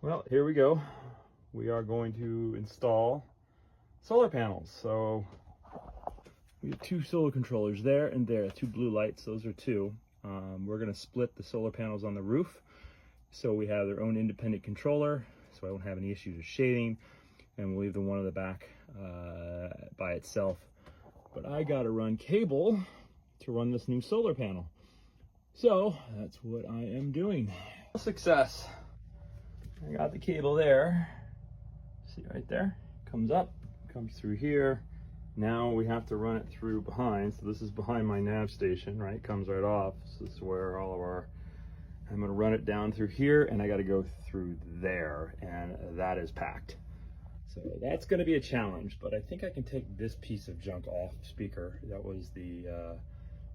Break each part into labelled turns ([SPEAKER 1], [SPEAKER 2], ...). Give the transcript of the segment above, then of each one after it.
[SPEAKER 1] Well, here we go. We are going to install solar panels. So we have two solar controllers there and there, two blue lights. Those are two. We're going to split the solar panels on the roof so we have their own independent controller, so I won't have any issues with shading, and we'll leave the one in the back by itself. But I got to run cable to run this new solar panel. So that's what I am doing. Success. I got the cable there. See right there? Comes up, comes through here. Now we have to run it through behind. So this is behind my nav station, right? Comes right off. So this is where all of our, I'm gonna run it down through here, and I gotta go through there, and that is packed. So that's gonna be a challenge, but I think I can take this piece of junk off speaker. That was the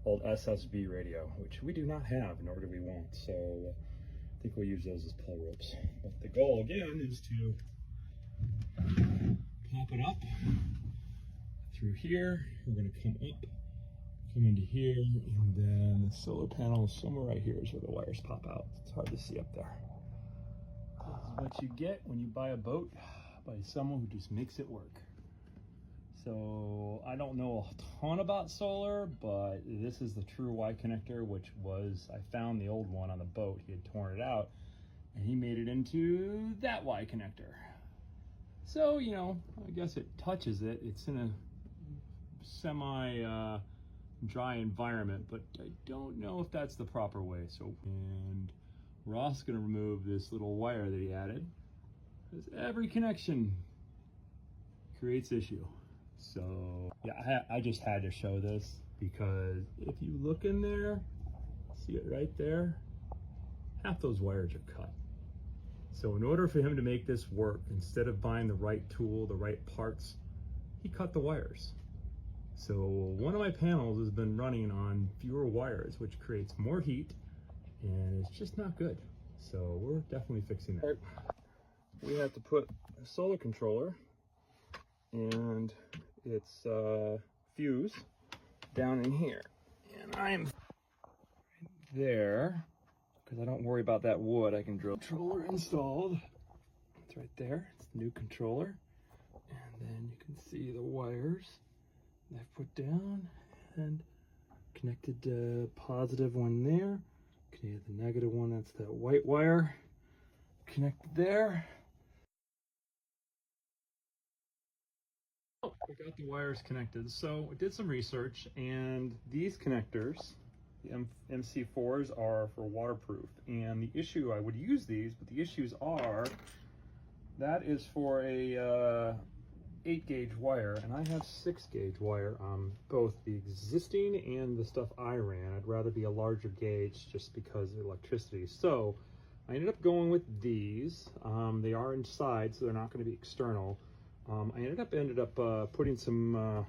[SPEAKER 1] old SSB radio, which we do not have, nor do we want. So I think we'll use those as pull ropes. But the goal again is to pop it up through here. We're going to come up, come into here, and then the solar panel somewhere right here is where the wires pop out. It's hard to see up there. This is what you get when you buy a boat by someone who just makes it work. So I don't know a ton about solar, but this is the true Y connector, which was, I found the old one on the boat. He had torn it out and he made it into that Y connector. So, you know, I guess it touches it. It's in a semi dry environment, but I don't know if that's the proper way. So, and Ross gonna remove this little wire that he added, because every connection creates issue. So yeah, I just had to show this, because if you look in there, see it right there, half those wires are cut. So in order for him to make this work, instead of buying the right tool, the right parts, he cut the wires. So one of my panels has been running on fewer wires, which creates more heat, and it's just not good. So we're definitely fixing that. We have to put a solar controller and its fuse down in here, and I'm right there because I don't worry about that wood. I can drill. Controller installed. It's right there. It's the new controller, and then you can see the wires that I've put down and connected to positive one there. Connected the negative one. That's that white wire connected there. We got the wires connected. So I did some research, and these connectors, the MC4s, are for waterproof. And the issue, I would use these, but the issues are, that is for a 8-gauge wire, and I have 6-gauge wire on both the existing and the stuff I ran. I'd rather be a larger gauge just because of electricity. So I ended up going with these. They are inside, so they're not going to be external. I ended up putting some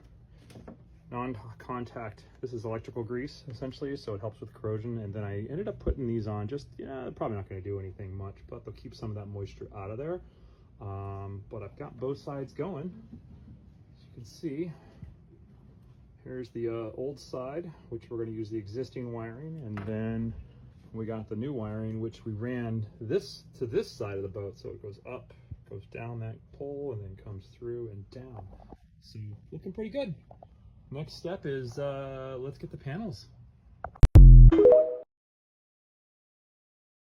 [SPEAKER 1] non-contact, this is electrical grease essentially, so it helps with corrosion, and then I ended up putting these on. Just, yeah, probably not going to do anything much, but they'll keep some of that moisture out of there. But I've got both sides going. As you can see, here's the old side, which we're going to use the existing wiring, and then we got the new wiring, which we ran this to this side of the boat, so it goes up, goes down that pole, and then comes through and down. So looking pretty good. Next step is let's get the panels